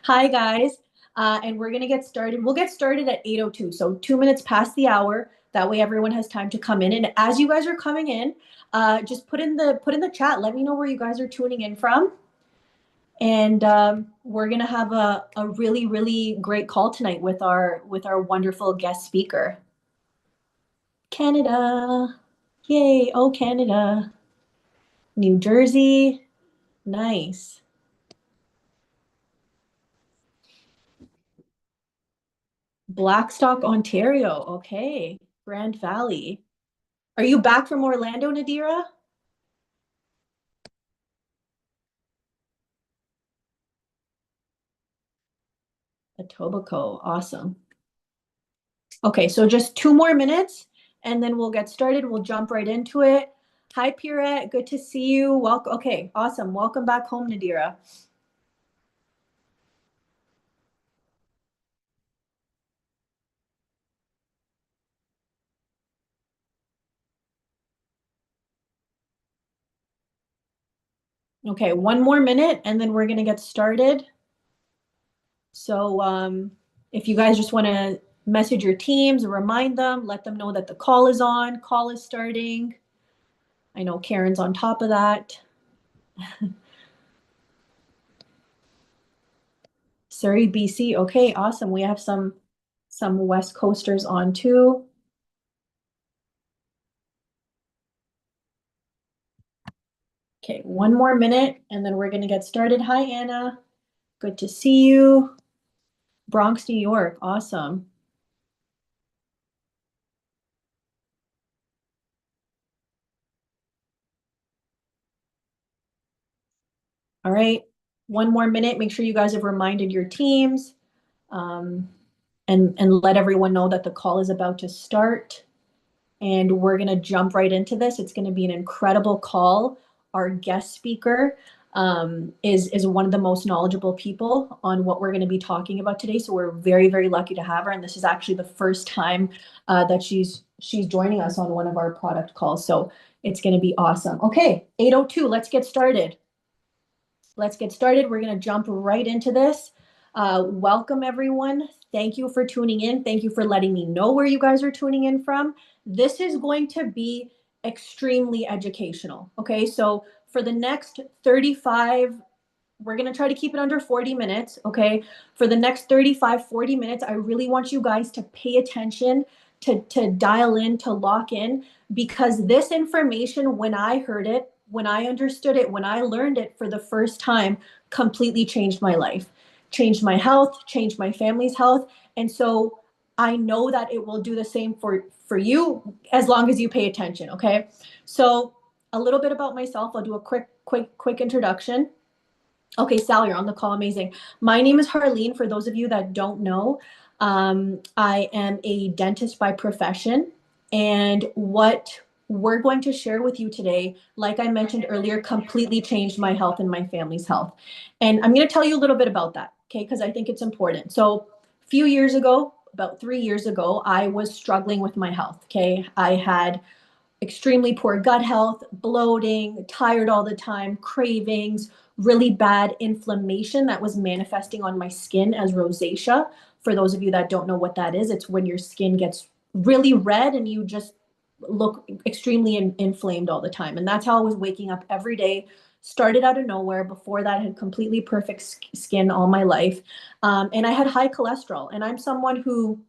Hi, guys. And we're going to get started. We'll get started at 8:02, so 2 minutes past the hour. That way everyone has time to come in. And as you guys are coming in, just put in the chat. Let me know where you guys are tuning in from. And we're going to have a really, really great call tonight with our wonderful guest speaker. Canada. Yay. Oh, Canada. New Jersey. Nice. Blackstock, Ontario. Okay. Grand Valley. Are you back from Orlando, Nadira? Etobicoke. Awesome. Okay, so just 2 more minutes and then we'll get started. We'll jump right into it. Hi, Pierrette. Good to see you. Welcome. Okay, awesome. Welcome back home, Nadira. Okay, 1 more minute and then we're going to get started. So if you guys just want to message your teams, remind them, let them know that the call is on, call is starting. I know Karen's on top of that. Surrey, BC. Okay, awesome. We have some West Coasters on too. Okay, 1 more minute and then we're going to get started. Hi, Anna. Good to see you. Bronx, New York. Awesome. All right, 1 more minute. Make sure you guys have reminded your teams and let everyone know that the call is about to start. And we're going to jump right into this. It's going to be an incredible call. Our guest speaker is one of the most knowledgeable people on what we're going to be talking about today. So we're very, very lucky to have her. And this is actually the first time that she's joining us on one of our product calls. So it's going to be awesome. Okay, 8:02. Let's get started. Let's get started. We're going to jump right into this. Welcome, everyone. Thank you for tuning in. Thank you for letting me know where you guys are tuning in from. This is going to be extremely educational. Okay, so for the next 35, we're going to try to keep it under 40 minutes. Okay, for the next 35, 40 minutes, I really want you guys to pay attention, to dial in, to lock in, because this information, when I heard it, when I understood it, when I learned it for the first time, completely changed my life, changed my health, changed my family's health. And so I know that it will do the same for you as long as you pay attention. Okay. So a little bit about myself. I'll do a quick introduction. Okay, Sal, you're on the call. Amazing. My name is Harleen. For those of you that don't know, I am a dentist by profession. And what we're going to share with you today, like I mentioned earlier, completely changed my health and my family's health. And I'm going to tell you a little bit about that, okay, because I think it's important. So a few years ago, about 3 years ago, I was struggling with my health, okay? I had extremely poor gut health, bloating, tired all the time, cravings, really bad inflammation that was manifesting on my skin as rosacea. For those of you that don't know what that is, it's when your skin gets really red and you just look extremely inflamed all the time. And that's how I was waking up every day. Started out of nowhere. Before that, I had completely perfect skin all my life. And I had high cholesterol. And I'm someone who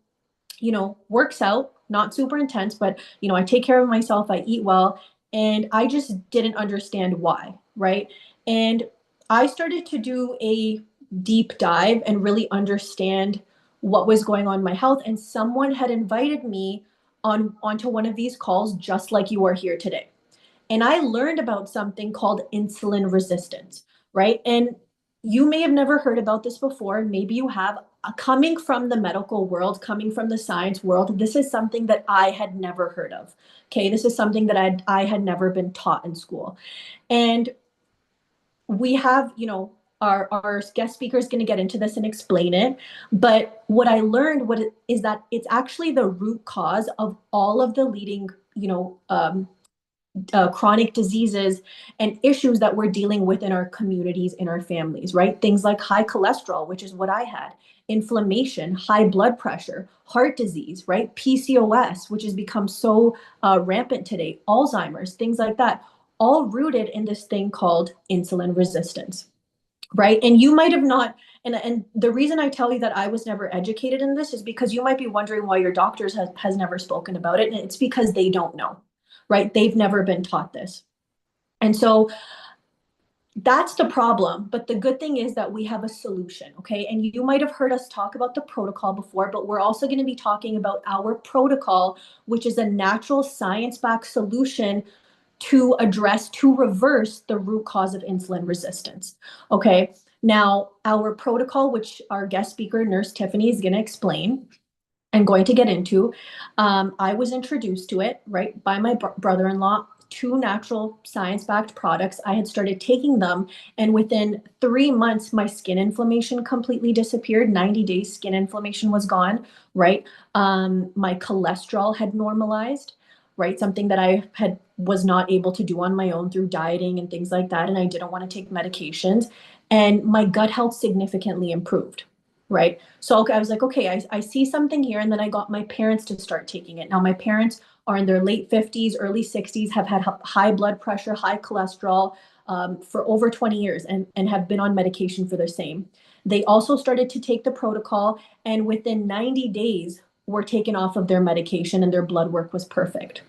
works out, not super intense, but, I take care of myself, I eat well, and I just didn't understand why, right? And I started to do a deep dive and really understand what was going on in my health. And someone had invited me onto one of these calls, just like you are here today. And I learned about something called insulin resistance, right? And you may have never heard about this before. Maybe you have. Coming from the medical world, coming from the science world, this is something that I had never heard of. Okay, this is something that I had never been taught in school. And we have, our guest speaker is going to get into this and explain it. But what I learned is that it's actually the root cause of all of the leading, chronic diseases and issues that we're dealing with in our communities, in our families, right? Things like high cholesterol, which is what I had, inflammation, high blood pressure, heart disease, right? PCOS, which has become so rampant today, Alzheimer's, things like that, all rooted in this thing called insulin resistance, right? And you might have not, and the reason I tell you that I was never educated in this is because you might be wondering why your doctors has never spoken about it, and it's because they don't know, right? They've never been taught this. And so that's the problem. But the good thing is that we have a solution, okay? And you might have heard us talk about the protocol before, but we're also going to be talking about our protocol, which is a natural science-backed solution to address, to reverse the root cause of insulin resistance. Okay. Now, our protocol, which our guest speaker, Nurse Tiffany, is going to explain and going to get into, I was introduced to it, right, by my brother-in-law, two natural science-backed products. I had started taking them, and within 3 months, my skin inflammation completely disappeared. 90 days, skin inflammation was gone, right? My cholesterol had normalized, right? Something that I was not able to do on my own through dieting and things like that, and I didn't want to take medications. And my gut health significantly improved, right? So okay, I was like, okay, I see something here. And then I got my parents to start taking it. Now, my parents are in their late 50s, early 60s, have had high blood pressure, high cholesterol for over 20 years and have been on medication for the same. They also started to take the protocol, and within 90 days, were taken off of their medication and their blood work was perfect.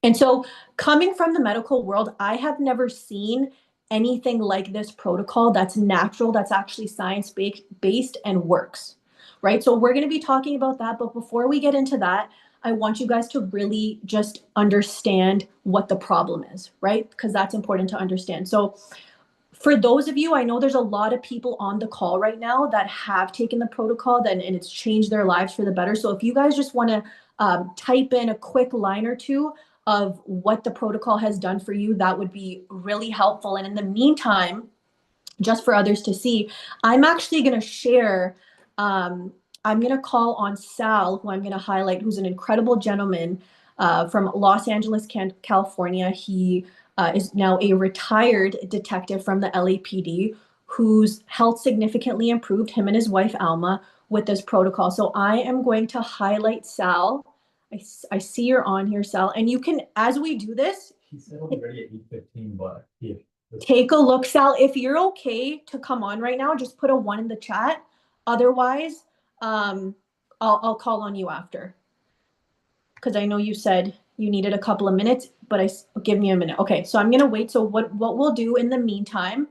And so, coming from the medical world, I have never seen anything like this protocol that's natural, that's actually science based and works, right? So, we're going to be talking about that. But before we get into that, I want you guys to really just understand what the problem is, right? Because that's important to understand. So, for those of you, I know there's a lot of people on the call right now that have taken the protocol and it's changed their lives for the better. So if you guys just want to type in a quick line or two of what the protocol has done for you, that would be really helpful. And in the meantime, just for others to see, I'm actually going to share. I'm going to call on Sal, who I'm going to highlight, who's an incredible gentleman from Los Angeles, California. He is now a retired detective from the LAPD whose health significantly improved, him and his wife, Alma, with this protocol. So I am going to highlight Sal. I see you're on here, Sal. And you can, as we do this, he said I'll be ready at 8:15, but yeah. Take a look, Sal. If you're okay to come on right now, just put a 1 in the chat. Otherwise, I'll call on you after. Because I know you said you needed a couple of minutes, but give me a minute. Okay, so I'm gonna wait. So what we'll do in the meantime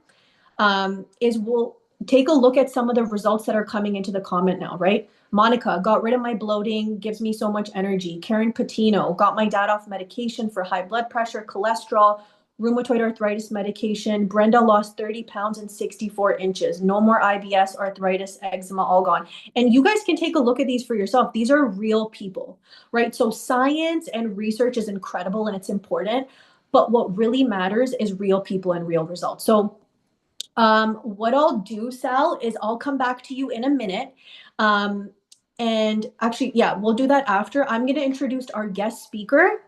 is we'll take a look at some of the results that are coming into the comment now, right? Monica, got rid of my bloating, gives me so much energy. Karen Patino, got my dad off medication for high blood pressure, cholesterol, rheumatoid arthritis medication. Brenda lost 30 pounds and 64 inches. No more IBS, arthritis, eczema, all gone. And you guys can take a look at these for yourself. These are real people, right? So science and research is incredible and it's important, but what really matters is real people and real results. So what I'll do, Sal, is I'll come back to you in a minute. And actually, yeah, we'll do that after. I'm going to introduce our guest speaker.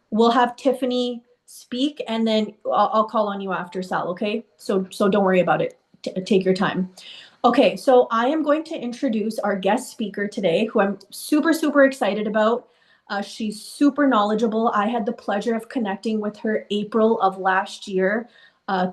We'll have Tiffany speak, and then I'll call on you after, Sal, okay? So don't worry about it. Take your time. Okay, so I am going to introduce our guest speaker today, who I'm super, super excited about. She's super knowledgeable. I had the pleasure of connecting with her April of last year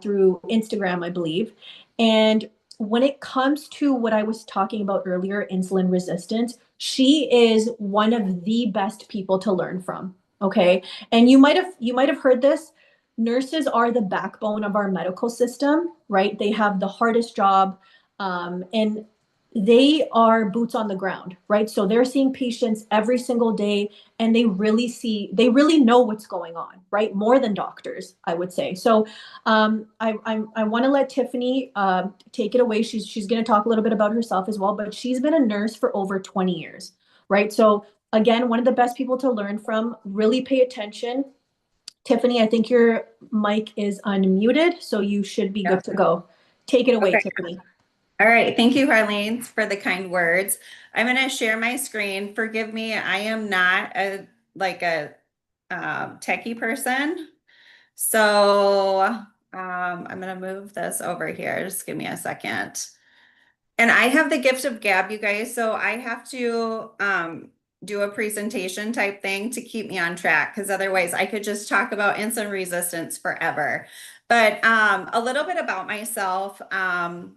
through Instagram, I believe. And when it comes to what I was talking about earlier, insulin resistance, she is one of the best people to learn from. Okay. And you might have heard this. Nurses are the backbone of our medical system, right? They have the hardest job. And they are boots on the ground, right? So they're seeing patients every single day and they really know what's going on, right? More than doctors, I would say. So I want to let Tiffany take it away. She's going to talk a little bit about herself as well, but she's been a nurse for over 20 years, right? So again, one of the best people to learn from. Really pay attention. Tiffany, I think your mic is unmuted, so you should be good to go. Take it away, okay. Tiffany. All right. Thank you, Harleen, for the kind words. I'm going to share my screen. Forgive me. I am not a techie person. So I'm going to move this over here. Just give me a second. And I have the gift of gab, you guys, so I have to do a presentation type thing to keep me on track because otherwise I could just talk about insulin resistance forever. But a little bit about myself. I'm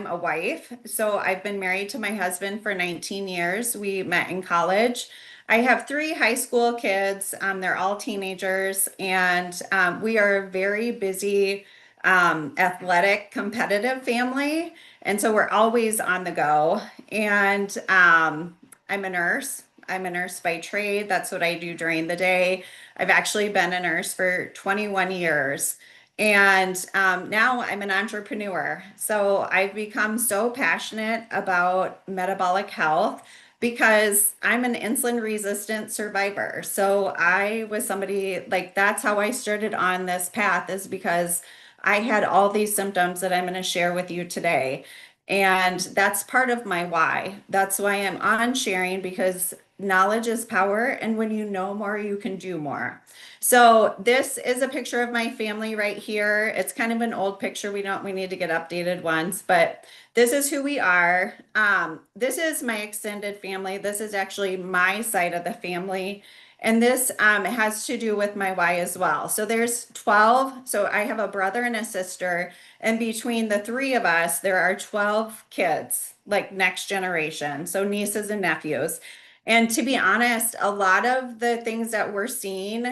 a wife, so I've been married to my husband for 19 years. We met in college. I have three high school kids. They're all teenagers, and we are a very busy, athletic, competitive family. And so we're always on the go. And I'm a nurse. I'm a nurse by trade. That's what I do during the day. I've actually been a nurse for 21 years. And now I'm an entrepreneur. So I've become so passionate about metabolic health because I'm an insulin resistant survivor. So I was somebody like that's how I started on this path, is because I had all these symptoms that I'm going to share with you today. And that's part of my why. That's why I'm on sharing, because knowledge is power. And when you know more, you can do more. So this is a picture of my family right here. It's kind of an old picture. We need to get updated ones, but this is who we are. This is my extended family. This is actually my side of the family. And this has to do with my why as well. So there's 12. So I have a brother and a sister. And between the three of us, there are 12 kids, like next generation. So nieces and nephews. And to be honest, a lot of the things that we're seeing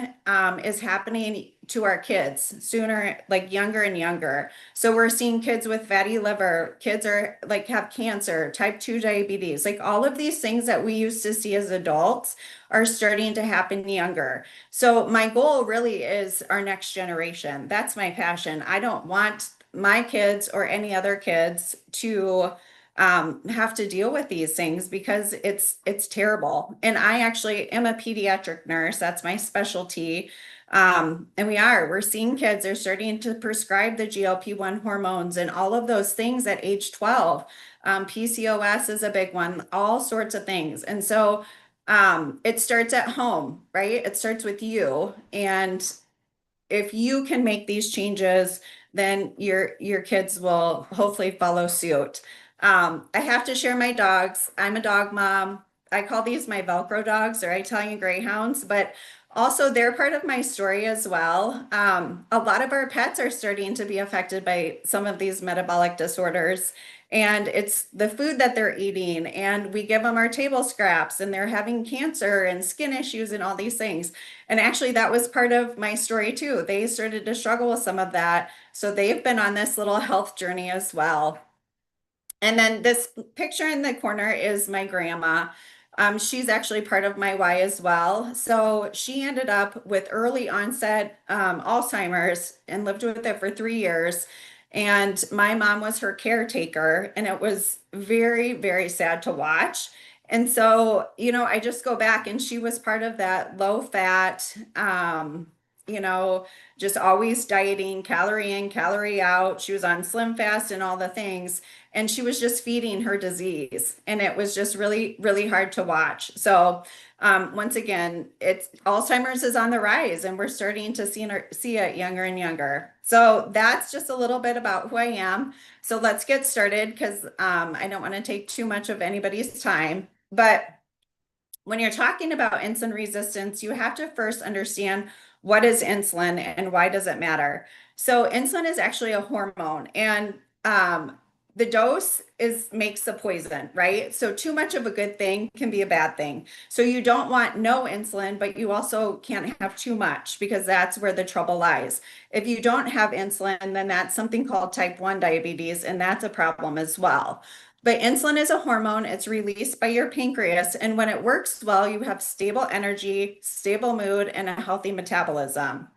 is happening to our kids sooner, like younger and younger. So we're seeing kids with fatty liver, kids are like have cancer, type 2 diabetes, like all of these things that we used to see as adults are starting to happen younger. So my goal really is our next generation. That's my passion. I don't want my kids or any other kids to have to deal with these things because it's terrible. And I actually am a pediatric nurse. That's my specialty. And we're seeing kids, they're starting to prescribe the GLP-1 hormones and all of those things at age 12. PCOS is a big one, all sorts of things. And so it starts at home, right? It starts with you. And if you can make these changes, then your kids will hopefully follow suit. I have to share my dogs. I'm a dog mom. I call these my Velcro dogs. They're Italian Greyhounds, but also they're part of my story as well. A lot of our pets are starting to be affected by some of these metabolic disorders. And it's the food that they're eating, and we give them our table scraps, and they're having cancer and skin issues and all these things. And actually, that was part of my story too. They started to struggle with some of that. So they've been on this little health journey as well. And then this picture in the corner is my grandma. She's actually part of my why as well. So she ended up with early onset Alzheimer's and lived with it for 3 years. And my mom was her caretaker, and it was very, very sad to watch. And so, I just go back, and she was part of that low fat, you know, just always dieting, calorie in, calorie out. She was on Slim Fast and all the things, and she was just feeding her disease, and it was just really, really hard to watch. So once again, it's Alzheimer's is on the rise, and we're starting to see it younger and younger. So that's just a little bit about who I am. So let's get started, because I don't want to take too much of anybody's time. But when you're talking about insulin resistance, you have to first understand what is insulin and why does it matter. So insulin is actually a hormone, and the dose makes the poison, right? So too much of a good thing can be a bad thing. So you don't want no insulin, but you also can't have too much, because that's where the trouble lies. If you don't have insulin, then that's something called type 1 diabetes, and that's a problem as well. But insulin is a hormone. It's released by your pancreas. And when it works well, you have stable energy, stable mood, and a healthy metabolism.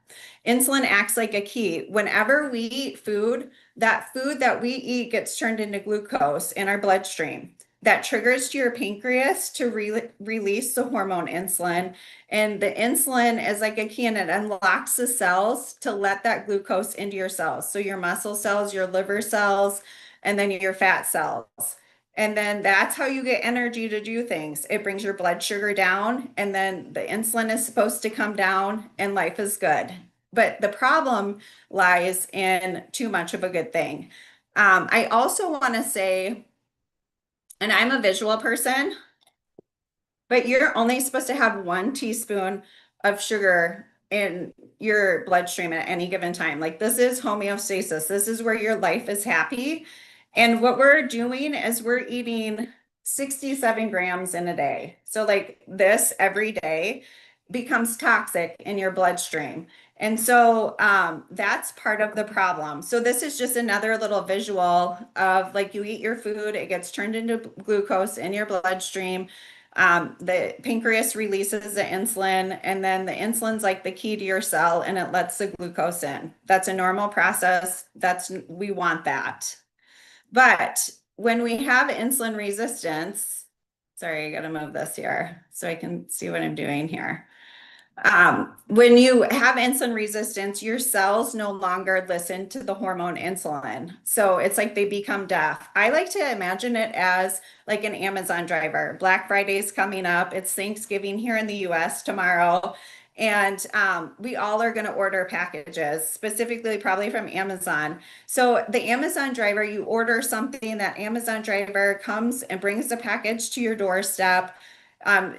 Insulin acts like a key. Whenever we eat food, that food that we eat gets turned into glucose in our bloodstream. That triggers to your pancreas to release the hormone insulin. And the insulin is like a key, and it unlocks the cells to let that glucose into your cells. So your muscle cells, your liver cells, and then your fat cells. And then that's how you get energy to do things. It brings your blood sugar down, and then the insulin is supposed to come down, and life is good. but the problem lies in too much of a good thing. I also want to say, and I'm a visual person, but you're only supposed to have 1 teaspoon of sugar in your bloodstream at any given time. Like this is homeostasis. This is where your life is happy. And what we're doing is we're eating 67 grams in a day. So like this every day becomes toxic in your bloodstream. And so that's part of the problem. So this is just another little visual of like you eat your food, it gets turned into glucose in your bloodstream. The pancreas releases the insulin, and then the insulin's like the key to your cell and it lets the glucose in. That's a normal process. We want that. But when we have insulin resistance, sorry, I gotta move this here so I can see what I'm doing here. When you have insulin resistance, your cells no longer listen to the hormone insulin. So it's like they become deaf. I like to imagine it as like an Amazon driver. Black Friday's coming up. It's Thanksgiving here in the US tomorrow. And we all are going to order packages, specifically probably from Amazon. So the Amazon driver, you order something, that Amazon driver comes and brings the package to your doorstep,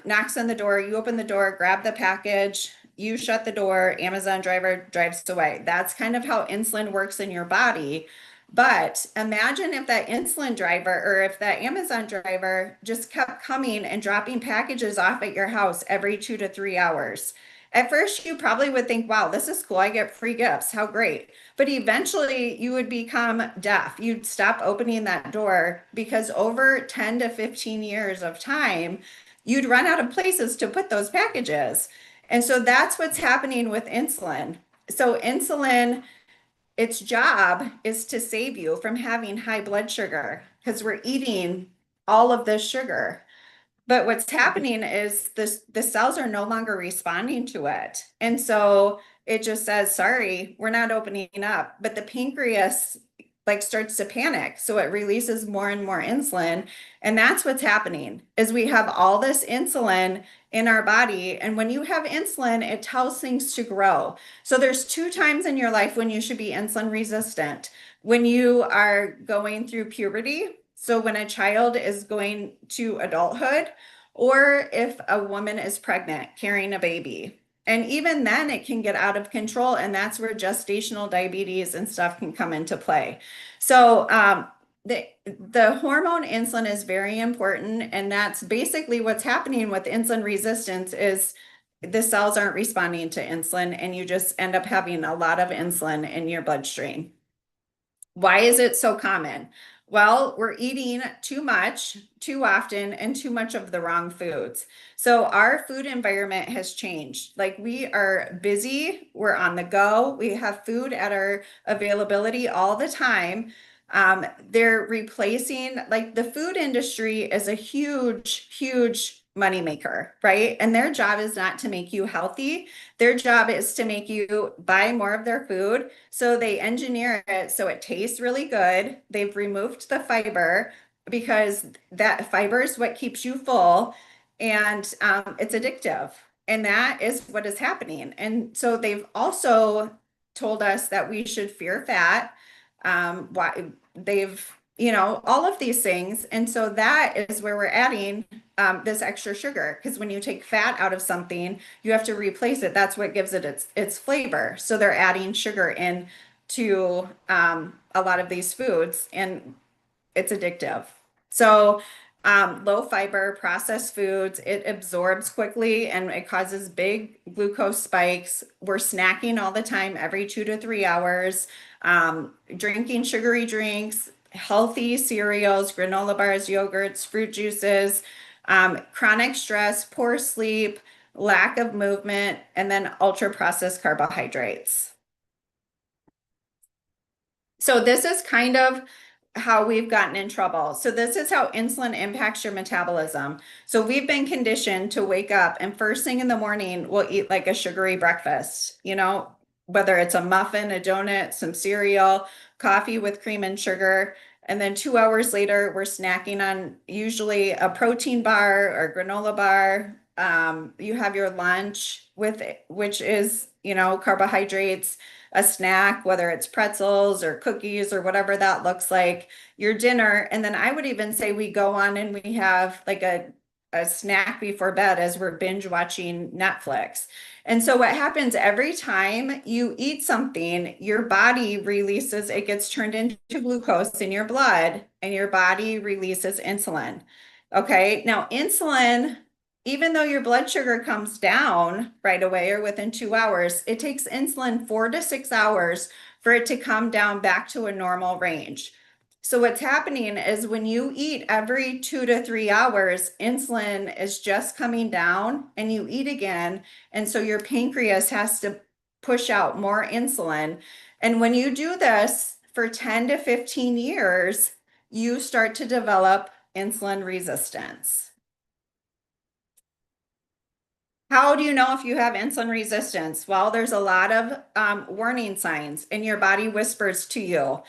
knocks on the door, you open the door, grab the package, you shut the door, Amazon driver drives away. That's kind of how insulin works in your body. But imagine if that insulin driver or if that Amazon driver just kept coming and dropping packages off at your house every 2 to 3 hours. At first, you probably would think, wow, this is cool. I get free gifts. How great. But eventually, you would become deaf. You'd stop opening that door because over 10 to 15 years of time, you'd run out of places to put those packages. And so that's what's happening with insulin. So, insulin, its job is to save you from having high blood sugar because we're eating all of this sugar. But what's happening is the cells are no longer responding to it. And so it just says, sorry, we're not opening up. But the pancreas like starts to panic. So it releases more and more insulin. And that's what's happening is we have all this insulin in our body. And when you have insulin, it tells things to grow. So there's 2 times in your life when you should be insulin resistant. When you are going through puberty, so when a child is going to adulthood, or if a woman is pregnant, carrying a baby. And even then it can get out of control. And that's where gestational diabetes and stuff can come into play. So the hormone insulin is very important. And that's basically what's happening with insulin resistance is the cells aren't responding to insulin and you just end up having a lot of insulin in your bloodstream. Why is it so common? Well, we're eating too much, too often, and too much of the wrong foods. So our food environment has changed. Like we are busy, we're on the go, we have food at our availability all the time. They're replacing, like the food industry is a huge, huge moneymaker, right? And their job is not to make you healthy. Their job is to make you buy more of their food. So they engineer it so it tastes really good. They've removed the fiber because that fiber is what keeps you full and it's addictive. And that is what is happening. And so they've also told us that we should fear fat. Why they've, all of these things. And so that is where we're adding this extra sugar because when you take fat out of something, you have to replace it. That's what gives it its flavor. So they're adding sugar in to a lot of these foods and it's addictive. So low fiber processed foods, it absorbs quickly and it causes big glucose spikes. We're snacking all the time, every 2 to 3 hours, drinking sugary drinks, healthy cereals, granola bars, yogurts, fruit juices, chronic stress, poor sleep, lack of movement, and then ultra processed carbohydrates. So this is kind of how we've gotten in trouble. So this is how insulin impacts your metabolism. So we've been conditioned to wake up and first thing in the morning, we'll eat like a sugary breakfast, whether it's a muffin, a donut, some cereal, coffee with cream and sugar. And then 2 hours later, we're snacking on usually a protein bar or granola bar, You have your lunch with which is, carbohydrates, a snack, whether it's pretzels or cookies or whatever that looks like, your dinner. And then I would even say we go on and we have like a snack before bed as we're binge watching Netflix. And so what happens every time you eat something, your body releases, it gets turned into glucose in your blood, and your body releases insulin. Okay. Now, insulin, even though your blood sugar comes down right away or within 2 hours, it takes insulin 4 to 6 hours for it to come down back to a normal range. So what's happening is when you eat every 2 to 3 hours, insulin is just coming down and you eat again. And so your pancreas has to push out more insulin. And when you do this for 10 to 15 years, you start to develop insulin resistance. How do you know if you have insulin resistance? Well, there's a lot of warning signs, and your body whispers to you.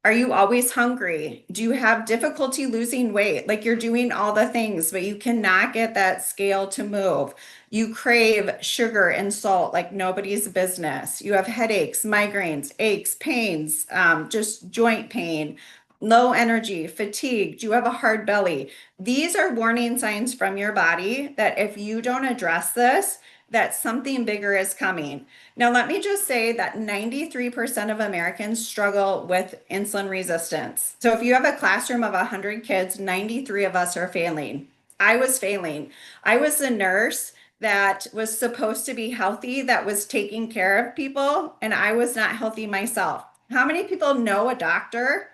Are you always hungry? Do you have difficulty losing weight? Like you're doing all the things, but you cannot get that scale to move. You crave sugar and salt like nobody's business. You have headaches, migraines, aches, pains, just joint pain, low energy, fatigue. Do you have a hard belly? These are warning signs from your body that if you don't address this, that something bigger is coming. Now, let me just say that 93% of Americans struggle with insulin resistance. So if you have a classroom of 100 kids, 93 of us are failing. I was failing. I was a nurse that was supposed to be healthy, that was taking care of people, and I was not healthy myself. How many people know a doctor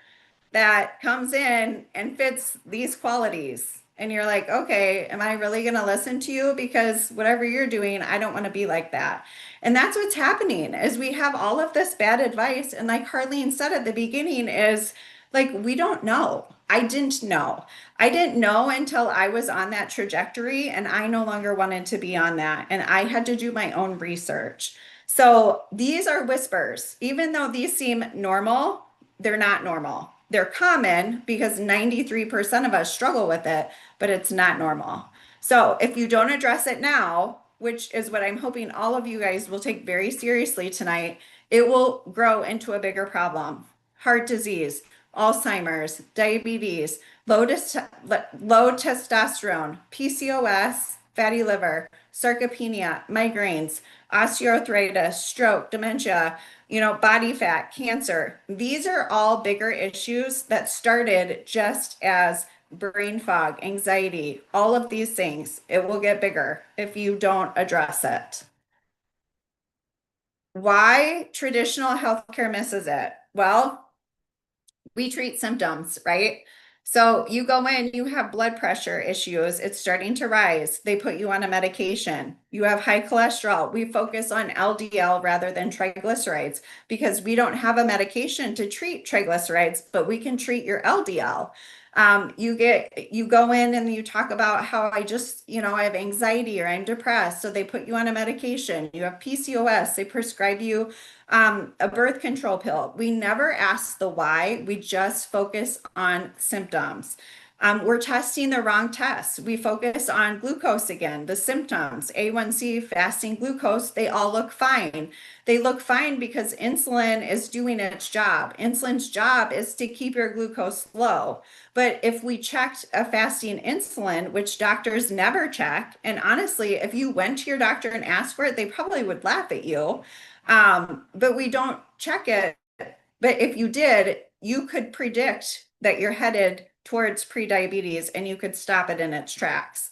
that comes in and fits these qualities? And you're like, okay, am I really going to listen to you? Because whatever you're doing, I don't want to be like that. And that's what's happening is we have all of this bad advice. And like Harleen said at the beginning is like, we don't know. I didn't know. I didn't know until I was on that trajectory and I no longer wanted to be on that. And I had to do my own research. So these are whispers. Even though these seem normal, they're not normal. They're common because 93% of us struggle with it, but it's not normal. So if you don't address it now, which is what I'm hoping all of you guys will take very seriously tonight, it will grow into a bigger problem. Heart disease, Alzheimer's, diabetes, low testosterone, PCOS, fatty liver, sarcopenia, migraines, osteoarthritis, stroke, dementia, body fat, cancer. These are all bigger issues that started just as brain fog, anxiety, all of these things. It will get bigger if you don't address it. Why traditional healthcare misses it? Well, we treat symptoms, right? So you go in, you have blood pressure issues, it's starting to rise. They put you on a medication. You have high cholesterol. We focus on LDL rather than triglycerides because we don't have a medication to treat triglycerides, but we can treat your LDL. You go in and you talk about how I have anxiety or I'm depressed. So they put you on a medication. You have PCOS, they prescribe you a birth control pill. We never ask the why, we just focus on symptoms. We're testing the wrong tests. We focus on glucose again, the symptoms, A1C, fasting glucose, they all look fine. They look fine because insulin is doing its job. Insulin's job is to keep your glucose low. But if we checked a fasting insulin, which doctors never check, and honestly, if you went to your doctor and asked for it, they probably would laugh at you. But we don't check it. But if you did, you could predict that you're headed towards prediabetes and you could stop it in its tracks.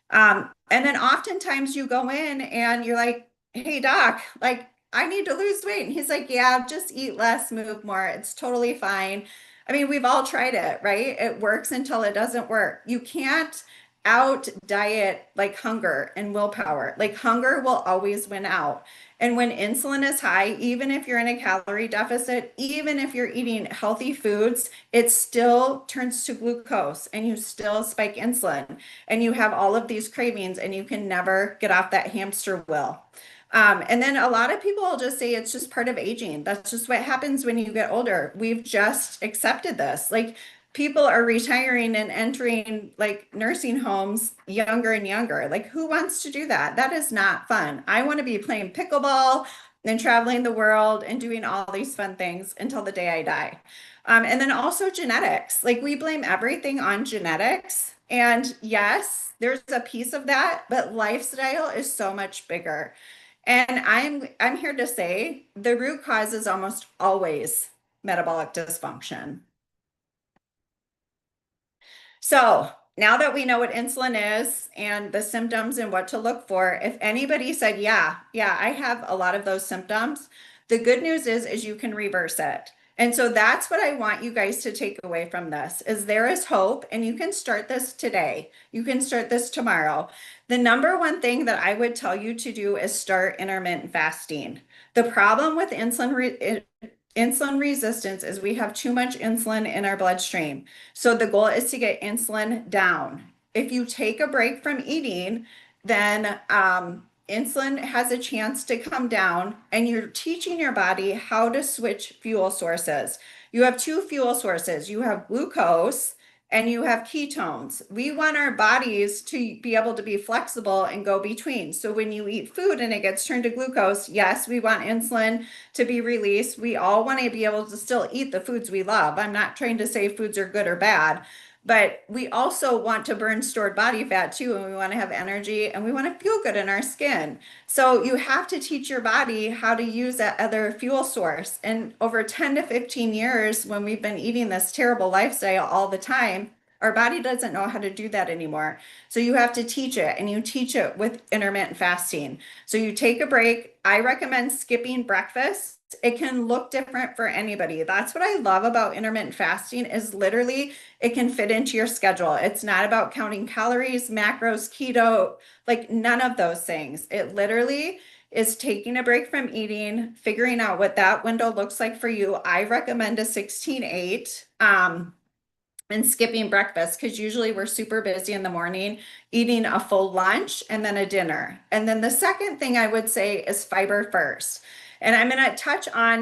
And then oftentimes you go in and you're like, hey, doc, like, I need to lose weight. And he's like, yeah, just eat less, move more. It's totally fine. I mean, we've all tried it, right? It works until it doesn't work. You can't out diet like hunger and willpower. Like hunger will always win out. And when insulin is high, even if you're in a calorie deficit, even if you're eating healthy foods, it still turns to glucose and you still spike insulin and you have all of these cravings and you can never get off that hamster wheel. And then a lot of people will just say it's just part of aging. That's just what happens when you get older. We've just accepted this. Like people are retiring and entering like nursing homes younger and younger. Like, who wants to do that? That is not fun. I want to be playing pickleball and traveling the world and doing all these fun things until the day I die. And then also genetics. Like, we blame everything on genetics. And yes, there's a piece of that, but lifestyle is so much bigger. And I'm here to say the root cause is almost always metabolic dysfunction. So now that we know what insulin is and the symptoms and what to look for, if anybody said, yeah, I have a lot of those symptoms, the good news is you can reverse it. And so that's what I want you guys to take away from this is there is hope and you can start this today. You can start this tomorrow. The number one thing that I would tell you to do is start intermittent fasting. The problem with insulin resistance is we have too much insulin in our bloodstream. So the goal is to get insulin down. If you take a break from eating, then insulin has a chance to come down, and you're teaching your body how to switch fuel sources. You have two fuel sources. You have glucose and you have ketones. We want our bodies to be able to be flexible and go between. So when you eat food and it gets turned to glucose, yes, we want insulin to be released. We all want to be able to still eat the foods we love. I'm not trying to say foods are good or bad, but we also want to burn stored body fat too, and we want to have energy and we want to feel good in our skin. So you have to teach your body how to use that other fuel source. And over 10 to 15 years, when we've been eating this terrible lifestyle all the time, our body doesn't know how to do that anymore. So you have to teach it, and you teach it with intermittent fasting. So you take a break. I recommend skipping breakfast. It can look different for anybody. That's what I love about intermittent fasting is literally it can fit into your schedule. It's not about counting calories, macros, keto, like none of those things. It literally is taking a break from eating, figuring out what that window looks like for you. I recommend a 16-8. And skipping breakfast because usually we're super busy in the morning, eating a full lunch and then a dinner. And then the second thing I would say is fiber first. And I'm going to touch on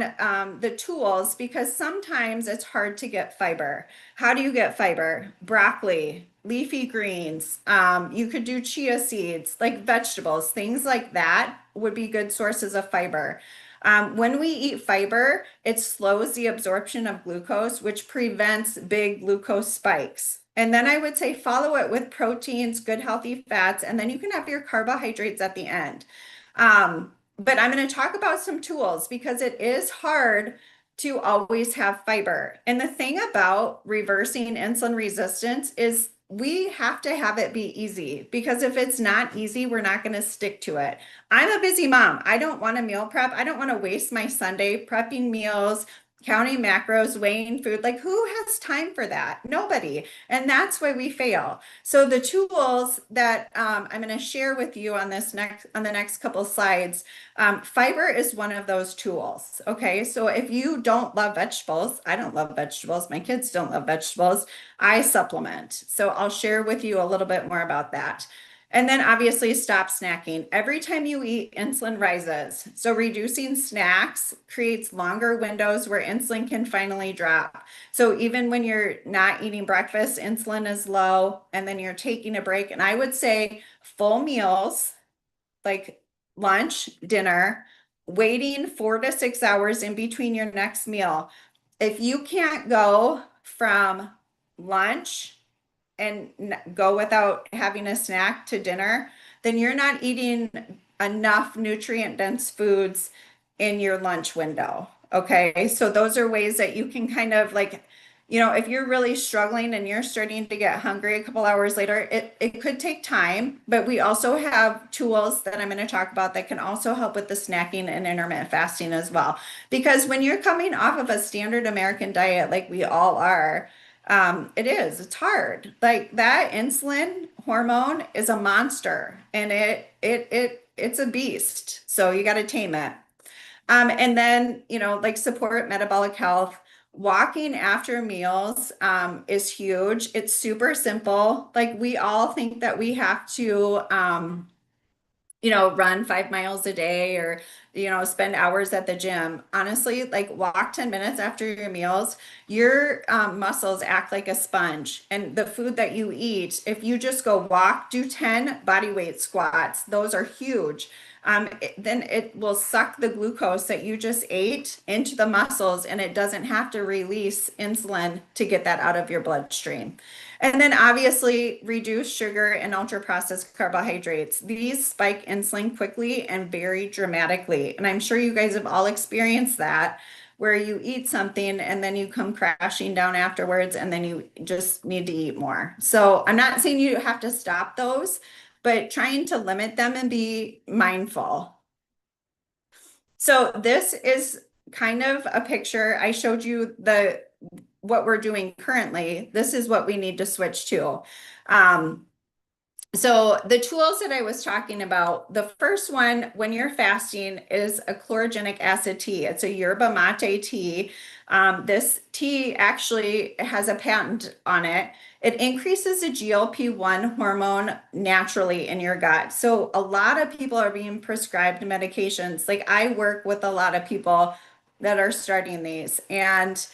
the tools because sometimes it's hard to get fiber. How do you get fiber? Broccoli, leafy greens. You could do chia seeds, like vegetables, things like that would be good sources of fiber. When we eat fiber, it slows the absorption of glucose, which prevents big glucose spikes. And then I would say follow it with proteins, good healthy fats, and then you can have your carbohydrates at the end. But I'm going to talk about some tools because it is hard to always have fiber. And the thing about reversing insulin resistance is we have to have it be easy because if it's not easy, we're not going to stick to it. I'm a busy mom. I don't want to meal prep. I don't want to waste my Sunday prepping meals, counting macros, weighing food. Like, who has time for that? Nobody. And that's why we fail. So the tools that I'm going to share with you on the next couple slides, fiber is one of those tools. Okay, so if you don't love vegetables, I don't love vegetables. My kids don't love vegetables. I supplement. So I'll share with you a little bit more about that. And then obviously stop snacking. Every time you eat, insulin rises. So reducing snacks creates longer windows where insulin can finally drop. So even when you're not eating breakfast, insulin is low, and then you're taking a break. And I would say full meals, like lunch, dinner, waiting 4 to 6 hours in between your next meal. If you can't go from lunch and go without having a snack to dinner, then you're not eating enough nutrient dense foods in your lunch window. Okay. So those are ways that you can kind of like, if you're really struggling and you're starting to get hungry a couple hours later, it could take time, but we also have tools that I'm going to talk about that can also help with the snacking and intermittent fasting as well. Because when you're coming off of a standard American diet, like we all are, it's hard. Like that insulin hormone is a monster and it's a beast. So you got to tame it. And then, like support metabolic health. Walking after meals is huge. It's super simple. Like we all think that we have to run 5 miles a day or, spend hours at the gym. Honestly, like walk 10 minutes after your meals, your muscles act like a sponge. And the food that you eat, if you just go walk, do 10 body weight squats, those are huge. Then it will suck the glucose that you just ate into the muscles and it doesn't have to release insulin to get that out of your bloodstream. And then obviously reduce sugar and ultra processed carbohydrates. These spike insulin quickly and very dramatically. And I'm sure you guys have all experienced that where you eat something and then you come crashing down afterwards and then you just need to eat more. So I'm not saying you have to stop those, but trying to limit them and be mindful. So this is kind of a picture. I showed you what we're doing currently. This is what we need to switch to. So the tools that I was talking about, the first one when you're fasting is a chlorogenic acid tea. It's a yerba mate tea. This tea actually has a patent on it. It increases the GLP-1 hormone naturally in your gut. So a lot of people are being prescribed medications. Like I work with a lot of people that are starting these, and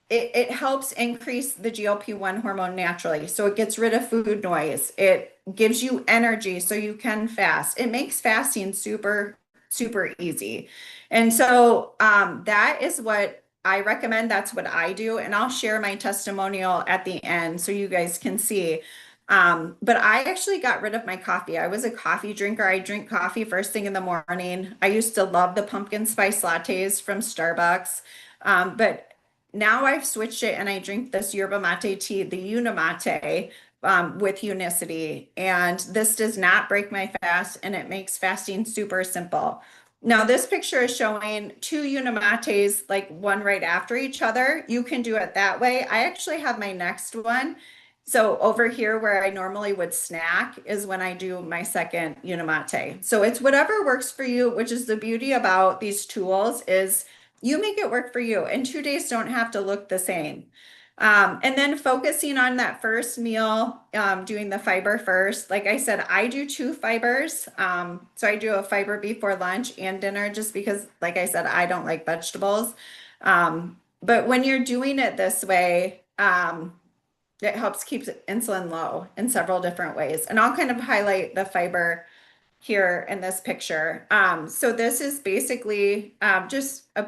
it helps increase the GLP-1 hormone naturally. So it gets rid of food noise. It gives you energy so you can fast. It makes fasting super, super easy. And so that is what I recommend. That's what I do. And I'll share my testimonial at the end so you guys can see. But I actually got rid of my coffee. I was a coffee drinker. I drink coffee first thing in the morning. I used to love the pumpkin spice lattes from Starbucks. But now I've switched it and I drink this yerba mate tea, the Unimate, with Unicity. And this does not break my fast and it makes fasting super simple. Now, this picture is showing two Unimates, like one right after each other. You can do it that way. I actually have my next one. So over here where I normally would snack is when I do my second Unimate. So it's whatever works for you, which is the beauty about these tools is you make it work for you, and 2 days don't have to look the same. And then focusing on that first meal, doing the fiber first. Like I said, I do 2 fibers. So I do a fiber before lunch and dinner just because, like I said, I don't like vegetables. But when you're doing it this way, it helps keep insulin low in several different ways. And I'll kind of highlight the fiber here in this picture. So this is basically just a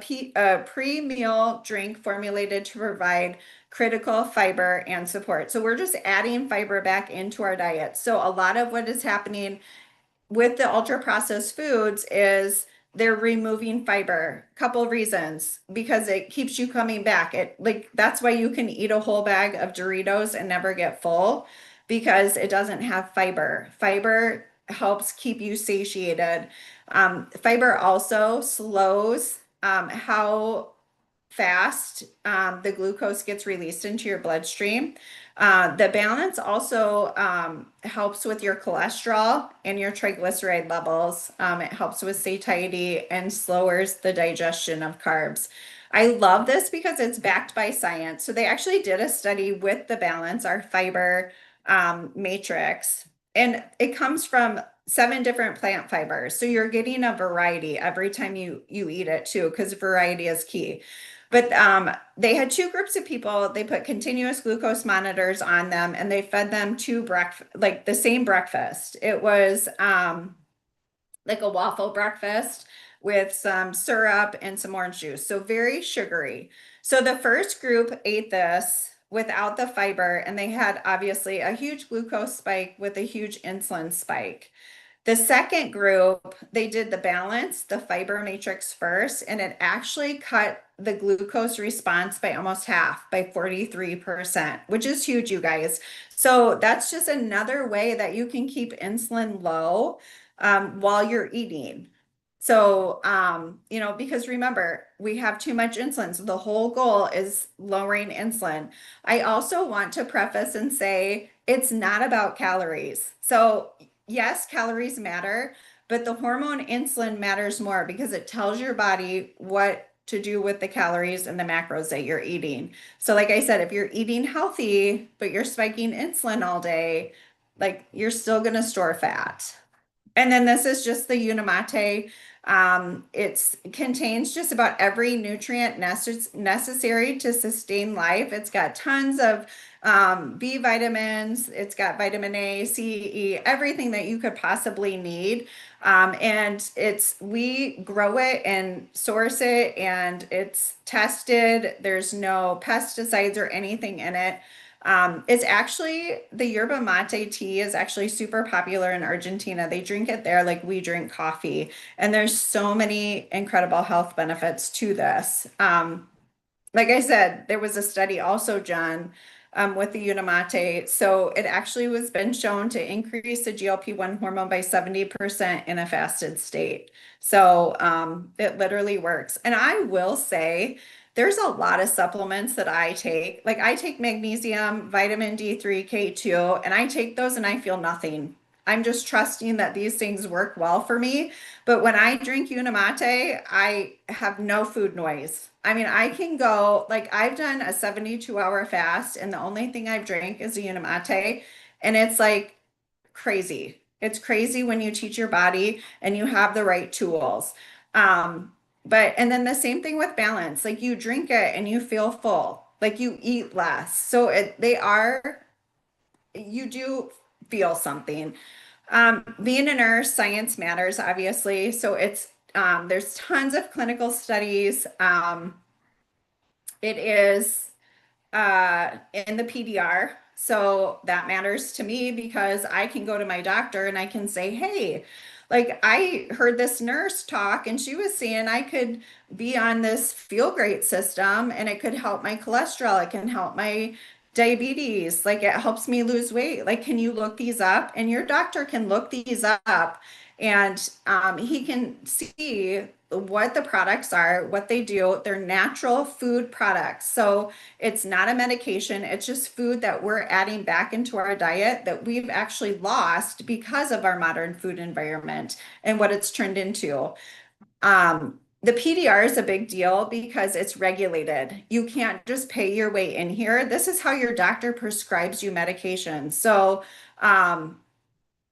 pre-meal drink formulated to provide critical fiber and support. So we're just adding fiber back into our diet. So a lot of what is happening with the ultra processed foods is they're removing fiber. Couple reasons, because it keeps you coming back. That's why you can eat a whole bag of Doritos and never get full because it doesn't have fiber. Fiber helps keep you satiated. Fiber also slows how fast the glucose gets released into your bloodstream. The balance also helps with your cholesterol and your triglyceride levels. It helps with satiety and slows the digestion of carbs. I love this because it's backed by science. So they actually did a study with the balance, our fiber matrix, and it comes from 7 different plant fibers. So you're getting a variety every time you eat it too, because variety is key. But they had 2 groups of people. They put continuous glucose monitors on them and they fed them like the same breakfast. It was like a waffle breakfast with some syrup and some orange juice. So very sugary. So the first group ate this without the fiber and they had obviously a huge glucose spike with a huge insulin spike. The second group, they did the balance, the fiber matrix first, and it actually cut the glucose response by almost half, by 43%, which is huge, you guys. So that's just another way that you can keep insulin low while you're eating. So, because remember, we have too much insulin. So the whole goal is lowering insulin. I also want to preface and say it's not about calories. So yes, calories matter, but the hormone insulin matters more because it tells your body what to do with the calories and the macros that you're eating. So like I said, if you're eating healthy, but you're spiking insulin all day, like you're still going to store fat. And then this is just the Unimate. It contains just about every nutrient necessary to sustain life. It's got tons of B vitamins. It's got vitamin A, C, E, everything that you could possibly need. And we grow it and source it, and it's tested. There's no pesticides or anything in it. It's actually the yerba mate tea is actually super popular in Argentina. They drink it there like we drink coffee, and there's so many incredible health benefits to this. Like I said, there was a study also, John, with the Unimate. So it actually was been shown to increase the GLP-1 hormone by 70% in a fasted state. So it literally works. And I will say, there's a lot of supplements that I take. Like I take magnesium, vitamin D3, K2, and I take those and I feel nothing. I'm just trusting that these things work well for me. But when I drink Unimate, I have no food noise. I mean, I can go, like, I've done a 72-hour fast, and the only thing I've drank is a Unimate, and it's like crazy. It's crazy when you teach your body and you have the right tools. And then the same thing with balance. Like, you drink it and you feel full, like, you eat less. So you do feel something. Being a nurse, science matters, obviously. So there's tons of clinical studies. It is in the PDR. So that matters to me because I can go to my doctor and I can say, hey, like I heard this nurse talk and she was saying I could be on this Feel Great system and it could help my cholesterol. It can help my diabetes. Like it helps me lose weight. Like, can you look these up? And your doctor can look these up and he can see what the products are, what they do. They're natural food products. So it's not a medication. It's just food that we're adding back into our diet that we've actually lost because of our modern food environment and what it's turned into. The PDR is a big deal because it's regulated. You can't just pay your way in here. This is how your doctor prescribes you medication. So,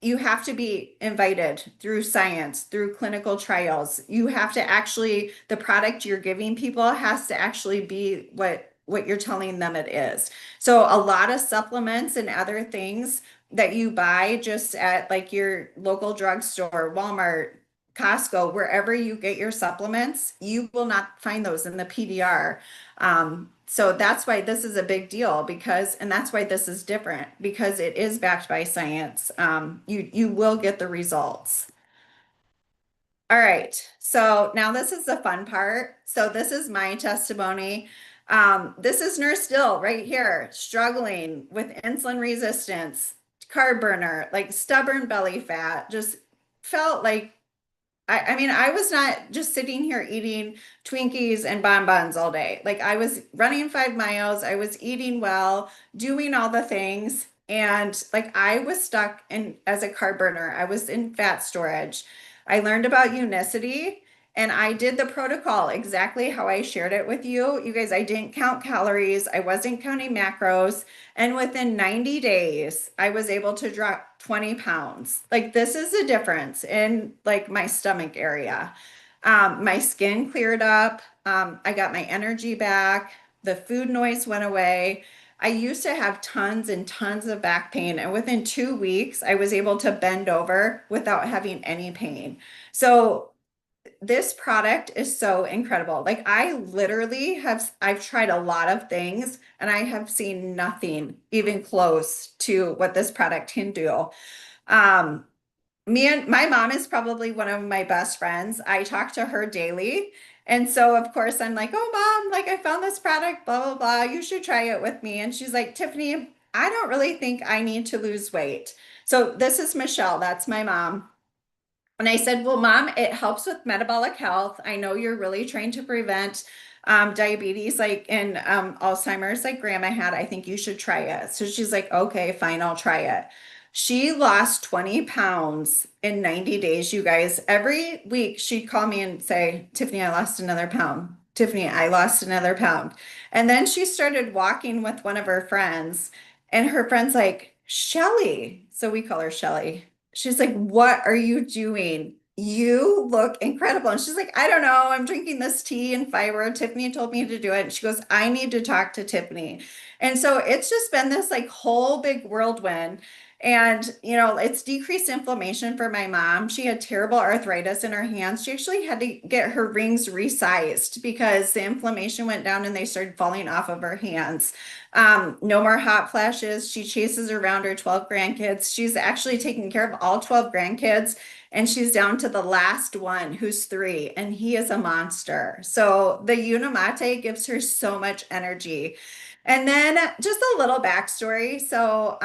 you have to be invited through science, through clinical trials. You have to actually, the product you're giving people has to actually be what you're telling them it is. So a lot of supplements and other things that you buy just at like your local drugstore, Walmart, Costco, wherever you get your supplements, you will not find those in the PDR. So that's why this is a big deal and that's why this is different because it is backed by science. You will get the results. All right. So now this is the fun part. So this is my testimony. This is Nurse Dill right here, struggling with insulin resistance, carb burner, like stubborn belly fat, just felt like I mean, I was not just sitting here eating Twinkies and bonbons all day. Like I was running 5 miles, I was eating well, doing all the things, and like I was stuck in as a carb burner. I was in fat storage. I learned about unicity and I did the protocol exactly how I shared it with you. You guys, I didn't count calories, I wasn't counting macros. And within 90 days, I was able to drop 20 pounds. Like this is the difference in like my stomach area. My skin cleared up. I got my energy back. The food noise went away. I used to have tons and tons of back pain, and within 2 weeks, I was able to bend over without having any pain. So this product is so incredible. Like I literally I've tried a lot of things and I have seen nothing even close to what this product can do. Um, Me and my mom is probably one of my best friends. I talk to her daily. And so of course I'm like, "Oh mom, like I found this product, blah blah blah. You should try it with me." And she's like, "Tiffany, I don't really think I need to lose weight." So this is Michelle, that's my mom. And I said, well, mom, it helps with metabolic health. I know you're really trying to prevent diabetes, like and Alzheimer's, like grandma had. I think you should try it. So she's like, okay, fine, I'll try it. She lost 20 pounds in 90 days, you guys. Every week she'd call me and say, Tiffany, I lost another pound. Tiffany, I lost another pound. And then she started walking with one of her friends, and her friend's like, Shelly. So we call her Shelly. She's like, what are you doing? You look incredible. And she's like, I don't know. I'm drinking this tea and fiber. Tiffany told me to do it. And she goes, I need to talk to Tiffany. And so it's just been this like whole big whirlwind. And, you know, it's decreased inflammation for my mom. She had terrible arthritis in her hands. She actually had to get her rings resized because the inflammation went down and they started falling off of her hands. No more hot flashes. She chases around her 12 grandkids. She's actually taking care of all 12 grandkids, and she's down to the last one who's 3, and he is a monster. So the Unimate gives her so much energy. And then just a little backstory. So,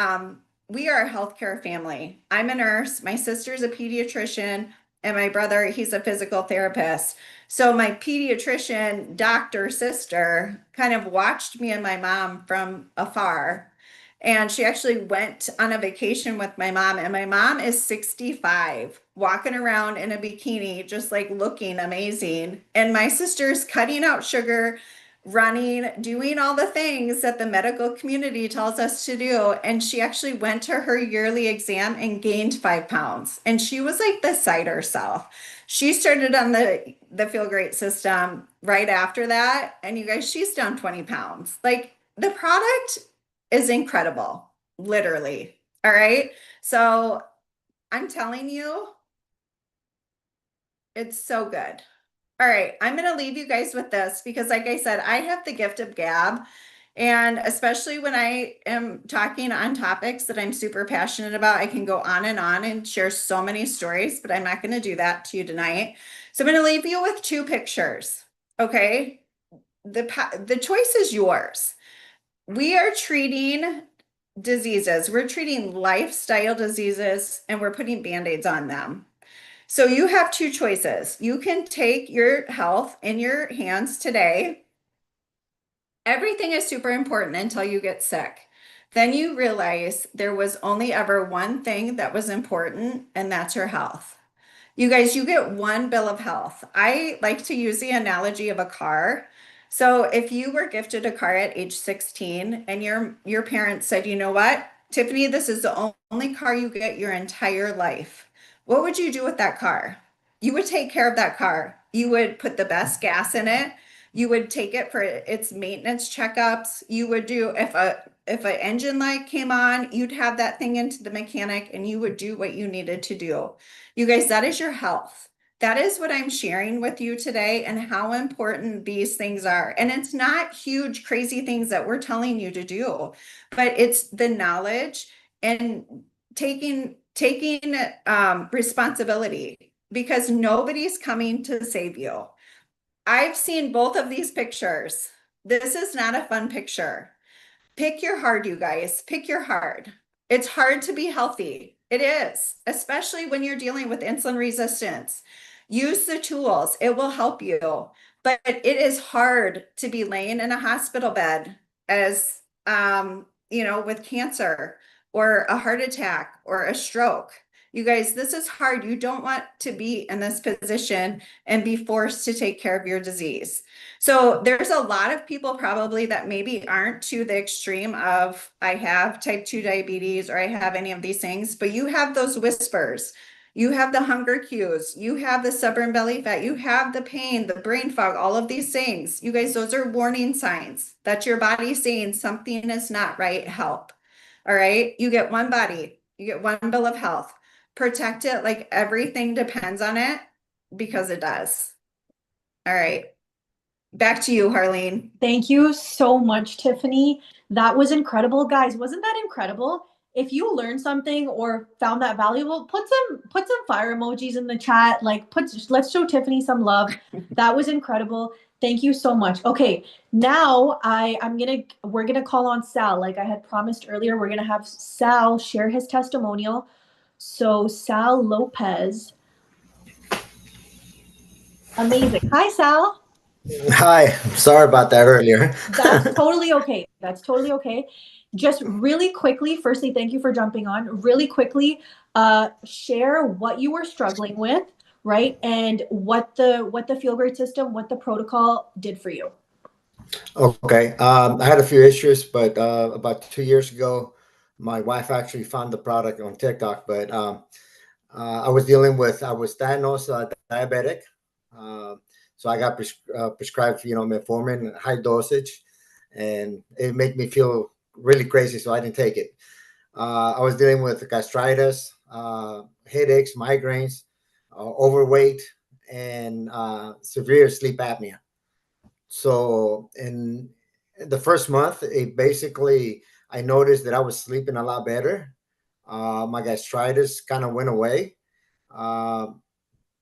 we are a healthcare family. I'm a nurse, my sister's a pediatrician, and my brother, he's a physical therapist. So my pediatrician doctor sister kind of watched me and my mom from afar. And she actually went on a vacation with my mom, and my mom is 65, walking around in a bikini, just like looking amazing. And my sister's cutting out sugar, running, doing all the things that the medical community tells us to do. And she actually went to her yearly exam and gained 5 pounds. And she was like beside herself. She started on the Feel Great system right after that. And you guys, she's down 20 pounds. Like the product is incredible, literally. All right. So I'm telling you, it's so good. All right, I'm going to leave you guys with this because, like I said, I have the gift of gab. And especially when I am talking on topics that I'm super passionate about, I can go on and share so many stories, but I'm not going to do that to you tonight. So I'm going to leave you with 2 pictures. Okay. The choice is yours. We are treating diseases, we're treating lifestyle diseases, and we're putting band-aids on them. So you have 2 choices. You can take your health in your hands today. Everything is super important until you get sick. Then you realize there was only ever one thing that was important, and that's your health. You guys, you get one bill of health. I like to use the analogy of a car. So if you were gifted a car at age 16 and your parents said, "You know what, Tiffany, this is the only car you get your entire life." What would you do with that car? You would take care of that car. You would put the best gas in it. You would take it for its maintenance checkups. You would do if an engine light came on, you'd have that thing into the mechanic and you would do what you needed to do. You guys, that is your health. That is what I'm sharing with you today and how important these things are. And it's not huge, crazy things that we're telling you to do, but it's the knowledge and taking responsibility because nobody's coming to save you. I've seen both of these pictures. This is not a fun picture. Pick your heart, you guys. Pick your heart. It's hard to be healthy. It is, especially when you're dealing with insulin resistance. Use the tools, it will help you. But it is hard to be laying in a hospital bed as, with cancer or a heart attack or a stroke. You guys, this is hard. You don't want to be in this position and be forced to take care of your disease. So there's a lot of people probably that maybe aren't to the extreme of I have type 2 diabetes or I have any of these things, but you have those whispers. You have the hunger cues, you have the stubborn belly fat, you have the pain, the brain fog, all of these things. You guys, those are warning signs that your body's saying something is not right, help. All right, you get one body, you get one bill of health. Protect it like everything depends on it because it does. All right. Back to you, Harleen. Thank you so much, Tiffany. That was incredible, guys. Wasn't that incredible? If you learned something or found that valuable, put some fire emojis in the chat. Like let's show Tiffany some love. That was incredible. Thank you so much. Okay, now we're gonna call on Sal. Like I had promised earlier, we're gonna have Sal share his testimonial. So Sal Lopez. Amazing. Hi, Sal. Hi, sorry about that earlier. That's totally okay. That's totally okay. Just really quickly, firstly, thank you for jumping on. Really quickly, share what you were struggling with, right? And what the Feel Great system, what the protocol did for you. Okay, I had a few issues, but about 2 years ago, my wife actually found the product on TikTok. But I was diagnosed diabetic. So I got prescribed, metformin, high dosage, and it made me feel really crazy. So I didn't take it. I was dealing with gastritis, headaches, migraines, overweight, and severe sleep apnea. So in the first month, I noticed that I was sleeping a lot better. My gastritis kind of went away. Uh,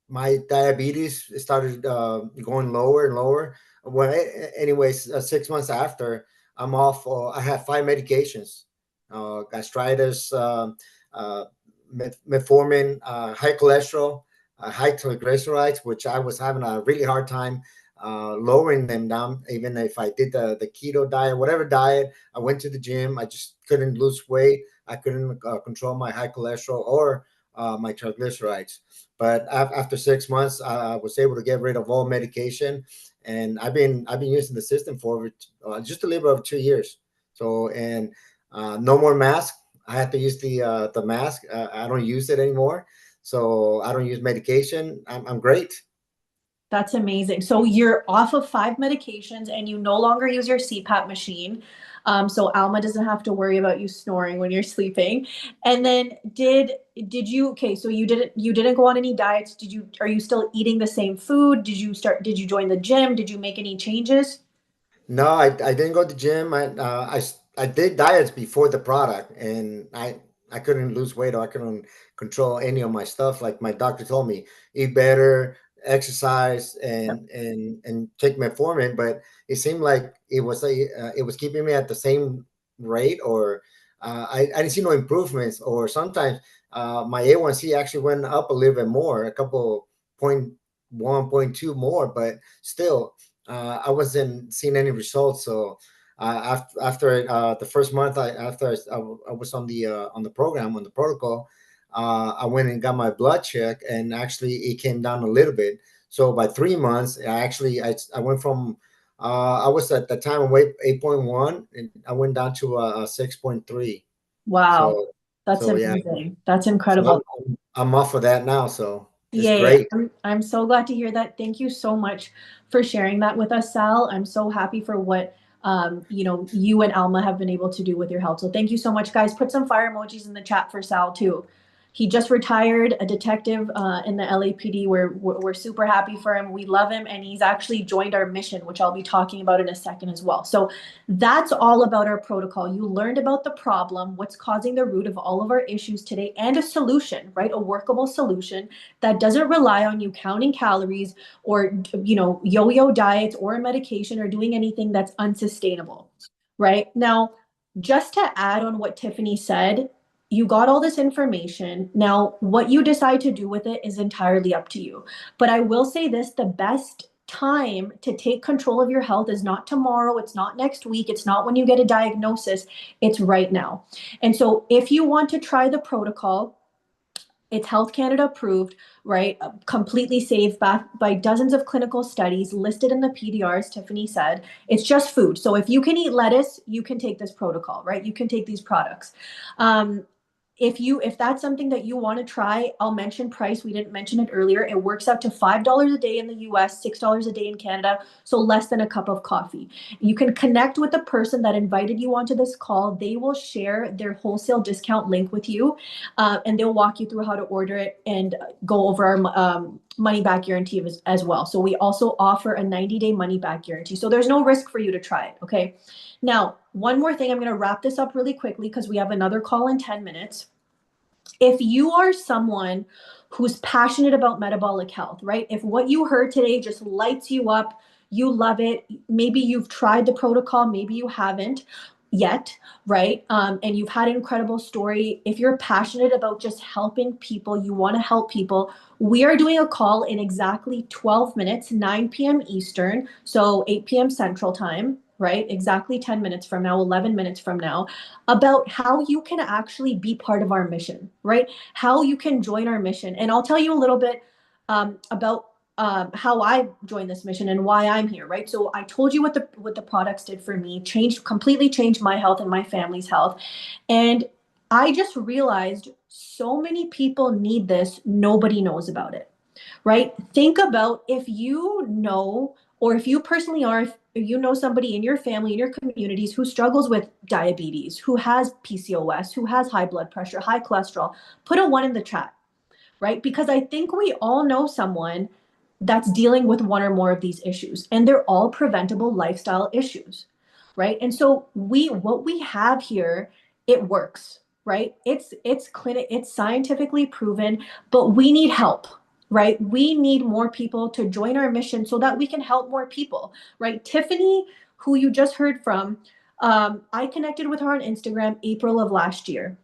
my diabetes started going lower and lower. Well, anyways, 6 months after, I'm off. I have 5 medications: gastritis, uh, metformin, high cholesterol, high triglycerides, which I was having a really hard time lowering them down. Even if I did the keto diet, whatever diet, I went to the gym, I just couldn't lose weight. I couldn't control my high cholesterol or my triglycerides. But after 6 months, I was able to get rid of all medication, and I've been using the system for just a little over 2 years. So and no more mask. I had to use the mask. I don't use it anymore, so I don't use medication. I'm great. That's amazing. So you're off of 5 medications and you no longer use your CPAP machine. So Alma doesn't have to worry about you snoring when you're sleeping. And then did you okay, so you didn't go on any diets. Are you still eating the same food? Did you join the gym? Did you make any changes? No, I didn't go to the gym. I did diets before the product, and I couldn't lose weight, or I couldn't control any of my stuff. Like my doctor told me, eat better, exercise, and take metformin. But it seemed like it was keeping me at the same rate, or I didn't see no improvements. Or sometimes my A1C actually went up a little bit more, a couple point 1.2 more, but still I wasn't seeing any results. So after the first month, I was on the program, on the protocol, I went and got my blood check, and actually it came down a little bit. So by 3 months, I went from I was at the time weight 8.1, and I went down to 6.3. Wow. So That's so yeah, amazing. That's so incredible. I'm off of that now. So it's Yeah, great. I'm so glad to hear that. Thank you so much for sharing that with us, Sal. I'm so happy for what you and Alma have been able to do with your health. So thank you so much, guys. Put some fire emojis in the chat for Sal too. He just retired, a detective in the LAPD. We're super happy for him. We love him, and he's actually joined our mission, which I'll be talking about in a second as well. So that's all about our protocol. You learned about the problem, what's causing the root of all of our issues today, and a solution, right? A workable solution that doesn't rely on you counting calories or yo-yo diets or a medication or doing anything that's unsustainable, right? Now, just to add on what Tiffany said, you got all this information. Now, what you decide to do with it is entirely up to you. But I will say this, the best time to take control of your health is not tomorrow, it's not next week, it's not when you get a diagnosis, it's right now. And so if you want to try the protocol, it's Health Canada approved, right? Completely safe by dozens of clinical studies listed in the PDRs, Tiffany said. It's just food. So if you can eat lettuce, you can take this protocol, right? You can take these products. If that's something that you want to try, I'll mention price. We didn't mention it earlier. It works out to $5 a day in the US, $6 a day in Canada, so less than a cup of coffee. You can connect with the person that invited you onto this call. They will share their wholesale discount link with you, and they'll walk you through how to order it and go over our money back guarantee as well. So we also offer a 90-day money back guarantee. So there's no risk for you to try it, okay? Now, one more thing, I'm going to wrap this up really quickly because we have another call in 10 minutes. If you are someone who's passionate about metabolic health, right? If what you heard today just lights you up, you love it, maybe you've tried the protocol, maybe you haven't yet, right? And you've had an incredible story. If you're passionate about just helping people, you want to help people, we are doing a call in exactly 12 minutes, 9 p.m. Eastern, so 8 p.m. Central Time, right? Exactly 10 minutes from now, 11 minutes from now, about how you can actually be part of our mission, right? How you can join our mission. And I'll tell you a little bit about how I joined this mission and why I'm here, right? So I told you what the products did for me, completely changed my health and my family's health. And I just realized so many people need this. Nobody knows about it, right? Think about if you know, or if you personally are, if you know somebody in your family, in your communities who struggles with diabetes, who has PCOS, who has high blood pressure, high cholesterol, put a 1 in the chat, right? Because I think we all know someone that's dealing with one or more of these issues, and they're all preventable lifestyle issues, right? And so what we have here, it works, right? It's scientifically proven, but we need help, right? We need more people to join our mission so that we can help more people, right? Tiffany, who you just heard from, I connected with her on Instagram April of last year.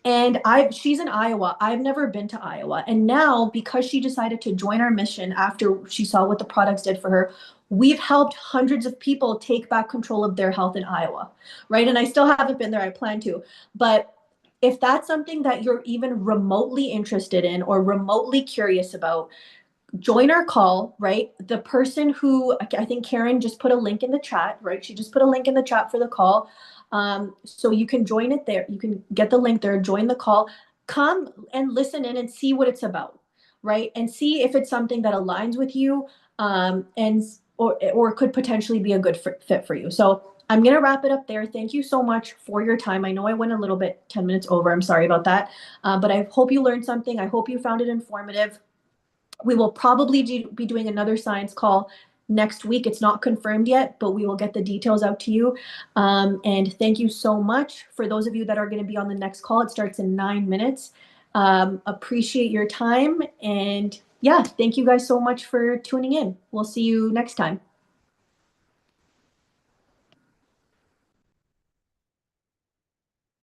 And she's in Iowa. I've never been to Iowa. And now, because she decided to join our mission after she saw what the products did for her, we've helped hundreds of people take back control of their health in Iowa, right? And I still haven't been there. I plan to. But if that's something that you're even remotely interested in or remotely curious about, join our call, right? The person who, I think Karen just put a link in the chat, right? She just put a link in the chat for the call. So you can join it there. You can get the link there, join the call, come and listen in and see what it's about, right? And see if it's something that aligns with you, or could potentially be a good fit for you. So I'm going to wrap it up there. Thank you so much for your time. I know I went a little bit 10 minutes over. I'm sorry about that. But I hope you learned something. I hope you found it informative. We will probably be doing another science call next week. It's not confirmed yet, but we will get the details out to you. And thank you so much for those of you that are going to be on the next call. It starts in 9 minutes. Appreciate your time. And yeah, thank you guys so much for tuning in. We'll see you next time.